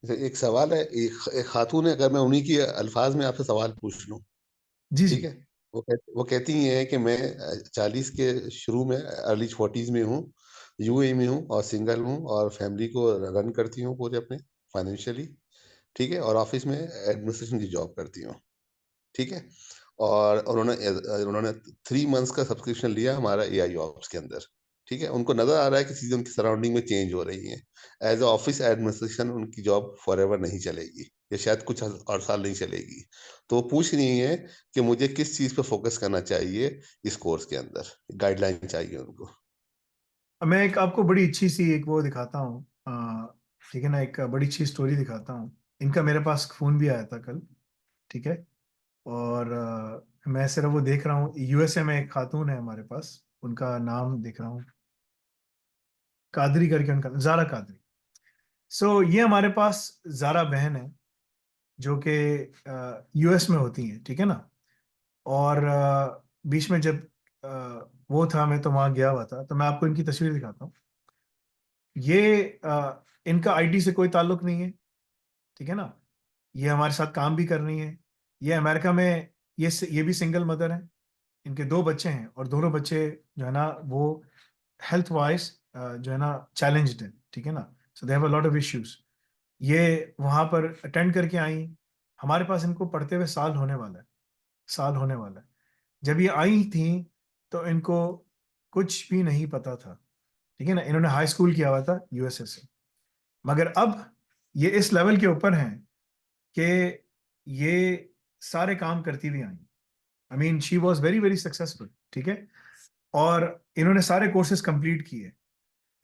जैसे एक सवाल है, एक खातून है, अगर मैं उन्हीं की अल्फाज में आपसे सवाल पूछ लूं, जी ठीक जी। है। वो कहती हैं कि मैं 40 के शुरू में, अर्ली 40s में हूँ, यूएई में हूँ और सिंगल हूँ और फैमिली को रन करती हूँ पूरे अपने फाइनेंशियली, ठीक है, और ऑफिस में एडमिनिस्ट्रेशन की जॉब करती हूँ, ठीक है। और उन्होंने 3 मंथ्स का सब्सक्रिप्शन लिया हमारा एआई जॉब्स के अंदर, ठीक है। उनको नजर आ रहा है कि चीजें उनकी सराउंडिंग में चेंज हो रही हैं। एज ए ऑफिस एडमिनिस्ट्रेशन उनकी जॉब फॉर एवर नहीं चलेगी, या शायद कुछ और साल नहीं चलेगी। तो वो पूछ रही है कि मुझे किस चीज पे फोकस करना चाहिए इस कोर्स के अंदर, गाइडलाइन चाहिए उनको। अब मैं एक आपको बड़ी अच्छी सी एक वो दिखाता हूँ, ठीक है ना, एक बड़ी अच्छी स्टोरी दिखाता हूँ। इनका मेरे पास फोन भी आया था कल, ठीक है। और मैं सिर्फ वो देख रहा हूँ, यूएसए में एक खातून है हमारे पास, उनका नाम देख रहा हूँ, कादरी करके उनका, जारा कादरी। सो ये हमारे पास जारा बहन है, जो कि यूएस में होती हैं, ठीक है ना। और बीच में जब अ, वो था, मैं तो वहां गया हुआ था, तो मैं आपको इनकी तस्वीर दिखाता हूँ। ये इनका आईटी से कोई ताल्लुक नहीं है, ठीक है ना। ये हमारे साथ काम भी कर रही है। ये अमेरिका में, ये भी सिंगल मदर है। इनके दो बच्चे हैं, और दोनों बच्चे जो है ना वो हेल्थ वाइज जो है ना चैलेंज्ड है, ठीक है ना। So they have a lot of issues. ये वहां पर अटेंड करके आई। हमारे पास इनको पढ़ते हुए साल होने वाला है, साल होने वाला है। जब ये आई थी तो इनको कुछ भी नहीं पता था, ठीक है ना। इन्होंने हाई स्कूल किया हुआ था यूएसए से, मगर अब ये इस लेवल के ऊपर हैं कि ये सारे काम करती हुई आई। I mean she was very very successful, ठीक है। और इन्होंने सारे कोर्सेज कंप्लीट किए,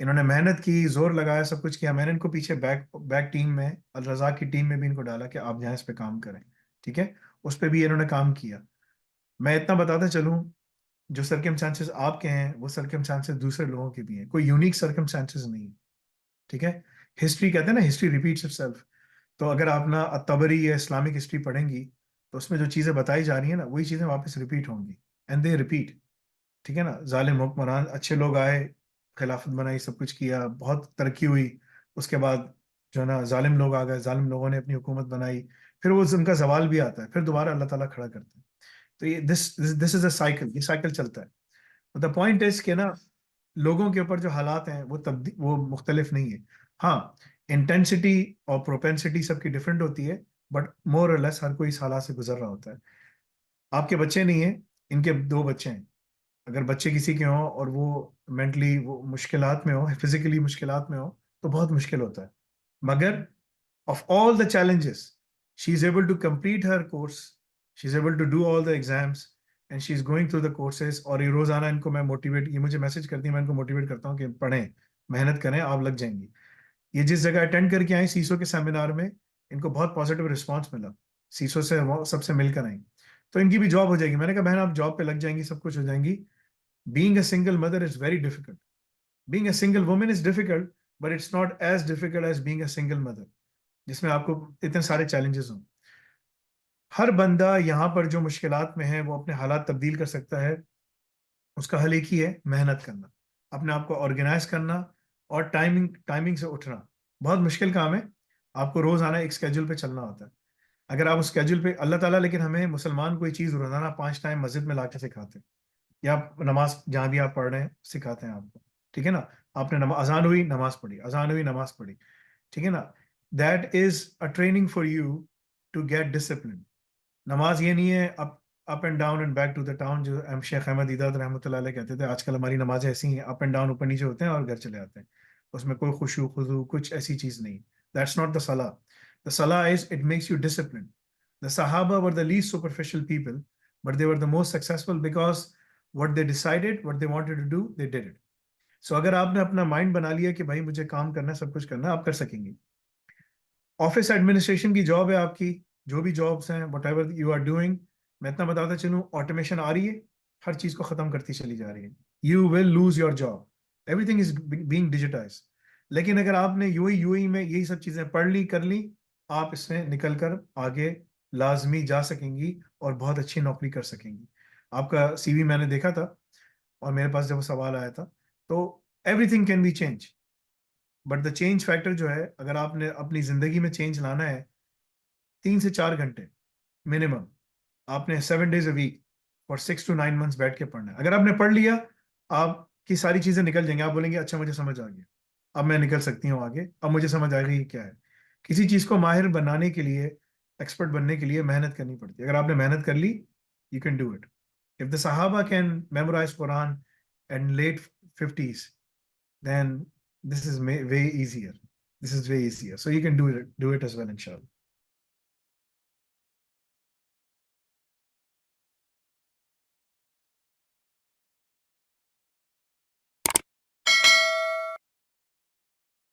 इन्होंने मेहनत की, जोर लगाया, सब कुछ किया। मैंने इनको पीछे बैक बैक टीम में, अल रज़ाक की टीम में भी इनको डाला कि आप यहाँ इस पे काम करें, ठीक है। उस पे भी इन्होंने काम किया। मैं इतना बताता चलूं, जो सर्कमस्टांसेस आपके हैं वो सर्कमस्टांसेस दूसरे लोगों के भी हैं, कोई यूनिक सर्कमस्टांसेस नहीं है, ठीक है। हिस्ट्री कहते हैं ना, हिस्ट्री रिपीट्स इटसेल्फ। तो अगर आप ना तबरी या इस्लामिक हिस्ट्री पढ़ेंगी, तो उसमें जो चीजें बताई जा रही है ना, वही चीजें वापस रिपीट होंगी, एंड दे रिपीट, ठीक है ना। जालिम हुक्मरान, अच्छे लोग आए, खिलाफत बनाई, सब कुछ किया, बहुत तरक्की हुई। उसके बाद जो है ना जालिम लोग आ गए, जालिम लोगों ने अपनी हुकूमत बनाई, फिर वो उनका जवाल भी आता है, फिर दोबारा अल्लाह ताला खड़ा करता है। तो ये दिस इज अ साइकिल, ये साइकिल चलता है। द पॉइंट इज कि ना, लोगों के ऊपर जो हालात हैं वो मुख्तलिफ नहीं है। हाँ, इंटेंसिटी और प्रोपेंसिटी सबकी डिफरेंट होती है, बट मोर और लेस हर कोई इस हालात से गुजर रहा होता है। आपके बच्चे नहीं है, इनके दो बच्चे हैं। अगर बच्चे किसी के हों और वो मेंटली वो मुश्किलात में हो, फिजिकली मुश्किलात में हो, तो बहुत मुश्किल होता है। मगर of all the challenges, she's able to complete her course, she's able to do all the exams, and she's going through the courses। और ये रोजाना इनको मैं मोटिवेट, ये मुझे मैसेज करती है, मैं इनको मोटिवेट करता हूँ कि पढ़ें, मेहनत करें, आप लग जाएंगी। ये जिस जगह अटेंड करके आई सीसो के सेमिनार में, इनको बहुत पॉजिटिव रिस्पांस मिला। सीसो से सबसे मिलकर आई, तो इनकी भी जॉब हो जाएगी। मैंने कहा बहन आप जॉब पे लग जाएंगी, सब कुछ हो जाएंगी। Being a single mother is very difficult, being a single woman is difficult, but it's not as difficult as being a single mother, जिसमें आपको इतने सारे चैलेंजेस हों। हर बंदा यहाँ पर जो मुश्किलात में है वो अपने हालात तब्दील कर सकता है। उसका हल एक ही है, मेहनत करना, अपने आप को ऑर्गेनाइज करना, और टाइमिंग टाइमिंग से उठना। बहुत मुश्किल काम है, आपको रोज आना, एक स्केड्यूल पे चलना होता है। अगर आप उस स्केड्यूल पे, अल्लाह ताला लेकिन हमें मुसलमान कोई चीज रोजाना 5 टाइम मस्जिद में लाके सिखाते हैं, या नमाज जहां भी आप पढ़ रहे हैं सिखाते हैं आपको, ठीक है ना। आपने अजान हुई नमाज पढ़ी, अजान हुई नमाज पढ़ी, ठीक है ना। That is a training for you to get discipline. नमाज ये नहीं है up and down and back to the town, जो शेख अहमद दीदात रहमतुल्लाह अलैह कहते थे। आजकल हमारी नमाजें ऐसी हैं, अप एंड डाउन, ऊपर नीचे होते हैं और घर चले आते हैं। उसमें कोई खुशू खुजू कुछ ऐसी चीज नहीं। That's not the salah. The salah is it makes you discipline. The Sahaba were the least superficial people, but they were the most successful because what they decided, what they wanted to do, they did it. So अगर आपने अपना mind बना लिया कि भाई मुझे काम करना है, सब कुछ करना है, आप कर सकेंगे। ऑफिस एडमिनिस्ट्रेशन की जॉब है आपकी, जो भी जॉब्स हैं, whatever you are doing, मैं इतना बताता चलूँ, ऑटोमेशन आ रही है, हर चीज को खत्म करती चली जा रही है। You will lose your job, everything is being digitise. लेकिन अगर आपने यूएई में यही सब चीजें पढ़ ली, कर ली, आप इसमें निकल कर आगे लाजमी जा सकेंगी और बहुत अच्छी नौकरी कर सकेंगी। आपका सीवी मैंने देखा था, और मेरे पास जब वो सवाल आया था, तो everything can be change. But the change factor जो है, अगर आपने अपनी जिंदगी में चेंज लाना है, 3 से 4 घंटे मिनिमम आपने 7 days a week for 6 to 9 months बैठ के पढ़ना है। अगर आपने पढ़ लिया, आपकी सारी चीजें निकल जाएंगी, आप बोलेंगे अच्छा मुझे समझ आ गया, अब मैं निकल सकती हूँ आगे, अब मुझे समझ आ गई क्या है। किसी चीज को माहिर बनाने के लिए, एक्सपर्ट बनने के लिए मेहनत करनी पड़ती है। अगर आपने मेहनत कर ली, you can do it. If the Sahaba can memorise Quran and late 50s, then this is way easier. This is way easier. So you can do it as well, inshallah.